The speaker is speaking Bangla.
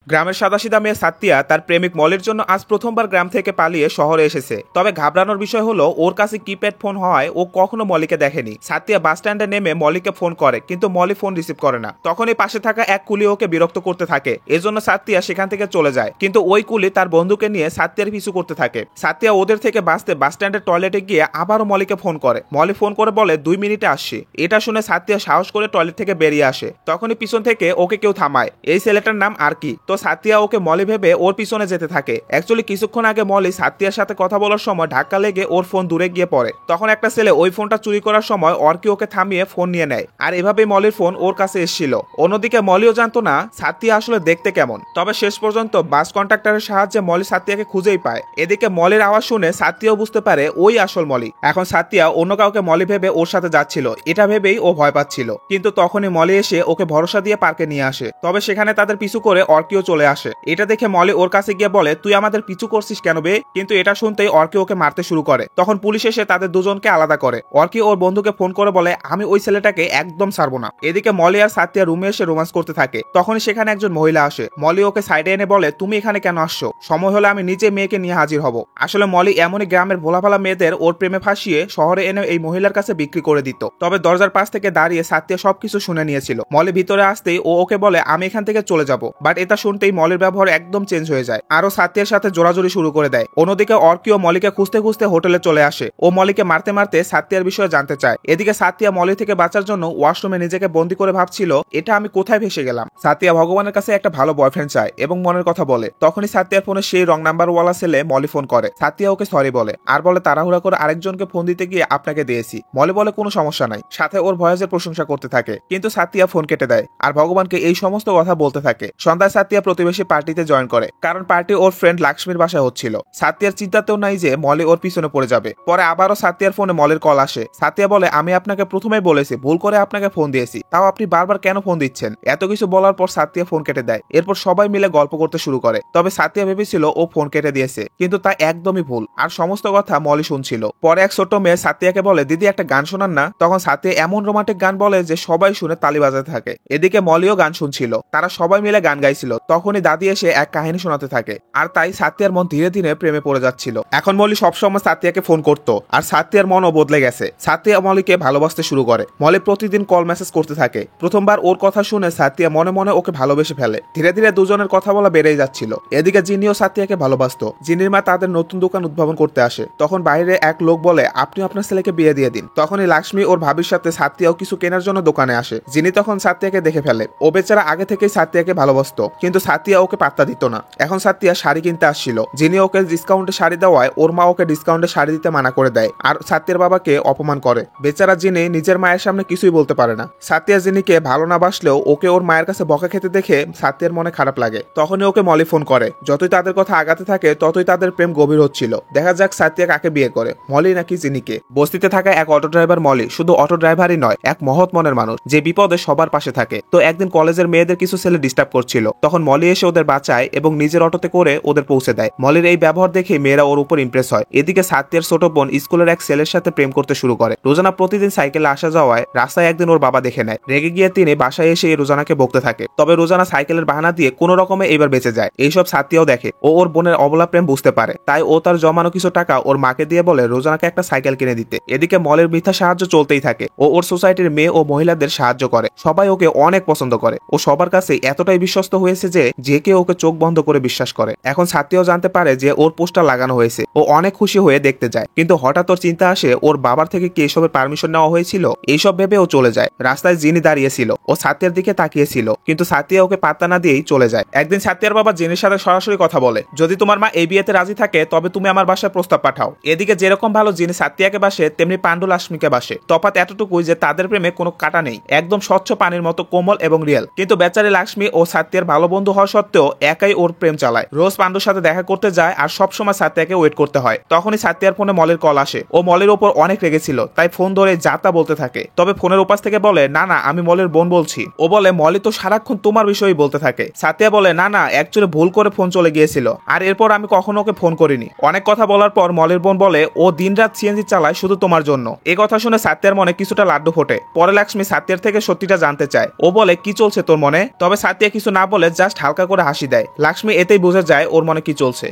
গ্রামের সাদাসিধা মেয়ে সাত্তিয়া তার প্রেমিক মলির জন্য আজ প্রথমবার গ্রাম থেকে পালিয়ে শহরে এসেছে। তবে ঘাবড়ানোর বিষয় হলো ওর কাছে কিপ্যাড ফোন হওয়ায় ও কখনো মলিকে দেখেনি। সাত্তিয়া বাস স্ট্যান্ডে নেমে মলিকে ফোন করে, কিন্তু মলি ফোন রিসিভ করে না। তখনই পাশে থাকা এক কুলি ওকে বিরক্ত করতে থাকে, এজন্য সাত্তিয়া সেখান থেকে চলে যায়। কিন্তু ওই কুলি তার বন্ধুকে নিয়ে সাত্তিয়ার পিছু করতে থাকে। সাত্তিয়া ওদের থেকে বাঁচতে বাস স্ট্যান্ডের টয়লেটে গিয়ে আবারও মলিকে ফোন করে। মলি ফোন করে বলে 2 মিনিটে আসছি। এটা শুনে সাত্তিয়া সাহস করে টয়লেট থেকে বেরিয়ে আসে। তখনই পিছন থেকে ওকে কেউ থামায়। এই ছেলেটার নাম আরকি। তো সাত্তিয়া ওকে মলি ভেবে ওর পিছনে যেতে থাকে। অ্যাকচুয়ালি কিছুক্ষণ আগে মলি সাত্তিয়ার সাথে কথা বলার সময় ধাক্কা লেগে ওর ফোন দূরে গিয়ে পড়ে। তখন একটা ছেলে ওই ফোনটা চুরি করার সময় অর্কি ওকে থামিয়ে ফোন নিয়ে নেয়। আর এভাবেই মলির ফোন ওর কাছে এসেছিল। অন্যদিকে মলিও জানতো না সাত্তিয়া আসলে দেখতে কেমন। তবে শেষ পর্যন্ত বাস কন্ট্রাক্টরের সাহায্যে মলি সাত্তিয়াকে খুঁজেই পায়। এদিকে মলির আওয়াজ শুনে সাত্তিয়াও বুঝতে পারে ওই আসল মলি। এখন সাত্তিয়া অন্য কাউকে মলি ভেবে ওর সাথে যাচ্ছিল, এটা ভেবেই ও ভয় পাচ্ছিল। কিন্তু তখনই মলি এসে ওকে ভরসা দিয়ে পার্কে নিয়ে আসে। তবে সেখানে তাদের পিছু করে অর্কিও চলে আসে। এটা দেখে মলি ওর কাছে গিয়ে বলে, তুই আমাদের পিছু করছিস কেন বে? কিন্তু এটা শুনতেই অর্কি ওকে মারতে শুরু করে। তখন পুলিশ এসে তাদের দুজনকে আলাদা করে। অর্কি ওর বন্ধুকে ফোন করে বলে, আমি ওই ছেলেটাকে একদম ছাড়বো না। এদিকে মলি আর সাত্তিয়া রুমে এসে রোমান্স করতে থাকে। তখনই সেখানে একজন মহিলা আসে। মলি ওকে সাইডে এনে বলে, তুমি এখানে কেন আসছো? সময় হলে আমি নিজে মেয়েকে নিয়ে হাজির হব। আসলে মলি এমনই গ্রামের ভোলাভালা মেয়েদের ওর প্রেমে ফাঁসিয়ে শহরে এনে এই মহিলার কাছে বিক্রি করে দিত। তবে দরজার পাশ থেকে দাঁড়িয়ে সাত্তিয়া সবকিছু শুনে নিয়েছিল। মলি ভিতরে আসতেই ও ওকে বলে, আমি এখান থেকে চলে যাব। বাট এটা শুনতেই মলির ব্যবহার একদম চেঞ্জ হয়ে যায়। আরো সাত্তিয়ার সাথে জোরাজোরি শুরু করে দেয়। অন্যদিকে অর্কিও মলিকে খুঁজতে খুঁজতে হোটেলে চলে আসে। ও মলিকে মারতে মারতে সাত্তিয়ার বিষয়ে জানতে চায়। এদিকে সাত্তিয়া মলি থেকে বাঁচার জন্য ওয়াশরুমে নিজেকে বন্দি করে ভাবছিল, এটা আমি কোথায় ভেসে গেলাম। সাত্তিয়া ভগবানের কাছে একটা ভালো বয়ফ্রেন্ড চায় এবং মনের কথা বলে। তখনই সাত্তিয়ার ফোনে সেই রং নাম্বারওয়ালা ছেলে মলি ফোন করে। সাত্তিয়া ওকে সরি বলে আর বলে, তাড়াহুড়া করে আরেকজনকে ফোন দিতে গিয়ে আপনাকে দিয়েছি। মলি বলে, কোনো সমস্যা নাই। সাথে ওর ভয়েসের প্রশংসা করতে থাকে। কিন্তু সাত্তিয়া ফোন কেটে দেয় আর ভগবানকে এই সমস্ত কথা বলতে থাকে। সন্ধ্যায় সাত্তিয়া প্রতিবেশী পার্টিতে জয়েন করে, কারণ পার্টি ওর ফ্রেন্ড লাক্সমির বাসায় হচ্ছিল। সাত্তিয়ার চিন্তাতেও নাই যে মলি ওর পিছনে পড়ে যাবে। পরে আবারও সাত্তিয়ার ফোনে মলির কল আসে। সাত্তিয়া বলে, আমি আপনাকে প্রথমেই বলেছি, ভুল করে আপনাকে ফোন দিয়েছি, তাও আপনি বারবার কেন ফোন দিচ্ছেন? এত কিছু বলার পর সাত্তিয়া ফোন কেটে দেয়। এরপর সবাই মিলে গল্প করতে শুরু করে। তবে সাত্তিয়া ভেবেছিল ও ফোন কেটে দিয়েছে, কিন্তু তা একদমই ভুল। আর সমস্ত কথা মলি শুনছিল। পরে এক ছোট্ট মেয়ে সাত্তিয়াকে বলে, দিদি একটা গান শোনান না। তখন সাত্তিয়া এমন রোমান্টিক গান বলে যে সবাই শুনে তালি বাজাতে থাকে। এদিকে মলিও গান শুনছিল। তারা সবাই মিলে গান গাইছিল। তখনই দাদি এসে এক কাহিনী শোনাতে থাকে। আর তাই সাত্তিয়ার মন ধীরে ধীরে প্রেমে পড়ে যাচ্ছিল। এখন মলি সবসময় সাত্তিয়াকে ফোন করত, আর সাত্তিয়ার মনও বদলে গেছে। সাত্তিয়া মলিকে ভালোবাসতে শুরু করে। মলি প্রতিদিন কল মেসেজ করতে থাকে। প্রথমবার ওর কথা শুনে সাত্তিয়া মনে মনে ওকে ভালোবেসে ফেলে। ধীরে ধীরে দুজনের কথা বলা বেড়েই যাচ্ছিল। এদিকে জিনিও সাত্তিয়াকে ভালোবাসতো। জিনির মা তাদের নতুন দোকান উদ্ভাবন করতে আসে। তখন বাইরে এক লোক বলে, আপনি আপনার ছেলেকে বিয়ে দিয়ে দিন। তখনই লাক্সমি ওর ভাবির সাথে সাত্তিয়াও কিছু কেনার জন্য দোকানে আসে। জিনি তখন সাত্তিয়াকে দেখে ফেলে। ও বেচারা আগে থেকেই সাত্তিয়াকে ভালোবাসতো, কিন্তু সাত্তিয়া ওকে পাত্তা দিত না। এখন সাত্তিয়া শাড়ি কিনতে আসছিল। জিনি ওকে ডিসকাউন্টে শাড়ি দেওয়ায় ওর মা ওকে ডিসকাউন্টে শাড়ি দিতে মানা করে দেয় আর সাত্তিয়ার বাবাকে অপমান করে। বেচারা জিনি নিজের মায়ের সামনে কিছুই বলতে পারে না। সাত্তিয়া জিনিকে ভালো না বাসলেও ওকে ওর মায়ের কাছে বকা খেতে দেখে সাত্তিয়ার মনে খারাপ লাগে। তখনই ওকে মলি ফোন করে। যতই তাদের কথা আগাতে থাকে ততই তাদের প্রেম গভীর হচ্ছিল। দেখা যাক সাত্তিয়া কাকে বিয়ে করে, মলি নাকি জিনিকে। বস্তিতে থাকা এক অটো ড্রাইভার মলি শুধু অটো ড্রাইভারই নয়, এক মহৎ মনের মানুষ যে বিপদে সবার পাশে থাকে। তো একদিন কলেজের মেয়েদের কিছু ছেলে ডিস্টার্ব করছিল। তখন মলি এসে ওদের বাঁচায় এবং নিজের অটোতে করে ওদের পৌঁছে দেয়। মলির এই ব্যবহার দেখে মেয়েরা ওর উপর ইমপ্রেস হয়। এদিকে সাত্তিয়ার ছোট বোন স্কুলের এক ছেলের সাথে প্রেম করতে শুরু করে। রোজানা প্রতিদিন সাইকেলে আসা যাওয়ায় রাস্তায় একদিন ওর বাবা দেখে নেয়। রেগে গিয়ে তিনি বাসায় এসে রোজানাকে বকতে থাকে। তবে রোজানা সাইকেলের বাহানা দিয়ে কোনো রকমে এবার বেঁচে যায়। এইসব সাত্তিয়াও দেখে। ও ওর বোনের অবলা প্রেম বুঝতে পারে। তাই ও তার জমানো কিছু টাকা ওর মাকে দিয়ে বলে রোজানাকে একটা সাইকেল কিনে দিতে। এদিকে মলের মিথ্যা সাহায্য চলতেই থাকে। ও ওর সোসাইটির মেয়ে ও মহিলাদের সাহায্য করে। সবাই ওকে অনেক পছন্দ করে। ও সবার কাছে এতটাই বিশ্বস্ত হয়েছে যে কেউ ওকে চোখ বন্ধ করে বিশ্বাস করে। এখন সাত্তিয়াও জানতে পারে যে ওর পোস্টার লাগানো হয়েছে। ও অনেক খুশি হয়ে দেখতে যায়। কিন্তু হঠাৎ ওর চিন্তা আসে, ওর বাবার থেকে কি এসবের পারমিশন নেওয়া হয়েছিল? এইসব ভেবে ও চলে যায়। রাস্তায় জিনি দাঁড়িয়েছিল। ও সাত্তিয়ার দিকে তাকিয়েছিল, কিন্তু সাত্তিয়া ওকে পাত্তা না দিয়েই চলে যায়। একদিন সাত্তিয়ার বাবা জিনির সাথে সরাসরি কথা বলে, যদি তোমার মা এই বিয়েতে রাজি থাকে তবে তুমি আমার বাসায় প্রস্তাব পাঠাও। এদিকে যেরকম ভালো জিনি সাত্তিয়াকে বাসে, তেমনি পান্ডু লাক্সমিকে বাসে। তফাৎ এতটুকুই যে তাদের প্রেমে কোনো কাটা নেই। একদম স্বচ্ছ পানির মতো কোমল এবং রিয়েল। কিন্তু বেচারি লাক্সমি ও সাত্তিয়ার ভালো বন্ধু হওয়া সত্ত্বেও একাই ওর প্রেম চালায়। রোজ পান্ডুর সাথে দেখা করতে যায় আর সবসময় সাত্তিয়াকে ওয়েট করতে হয়। তখনই সাত্তিয়ার ফোনে মলের কল আসে। ও মলের ওপর অনেক রেগেছিল, তাই ফোন ধরে যাতা বলতে থাকে। তবে ফোনের উপাস থেকে বলে, না না আমি মলের বোন বলছি। ও বলে, মলি তো সারাক্ষণ তোমার বিষয়ই বলতে থাকে। সাত্তিয়া বলে, না না অ্যাকচুয়ালি ভুল করে ফোন চলে গিয়েছিল, আর এরপর আমি কখনো ওকে ফোন করিনি। অনেক কথা বলার পর মলের বোন বলে, ও দিনরাত সিএনজি চালায় শুধু তোমার জন্য। এই কথা শুনে সাত্তিয়ার মনে কিছুটা লাড্ডু ফোটে। পরে লাক্সমি সাত্তিয়ার থেকে সত্যিটা জানতে চায়। ও বলে, কি চলছে তোর মনে? তবে সাত্তিয়া কিছু না বলে জাস্ট জাস্ট হালকা করে হাসি দেয়। লাক্ষ্মী এতেই বোঝা যায় ওর মনে কি চলছে।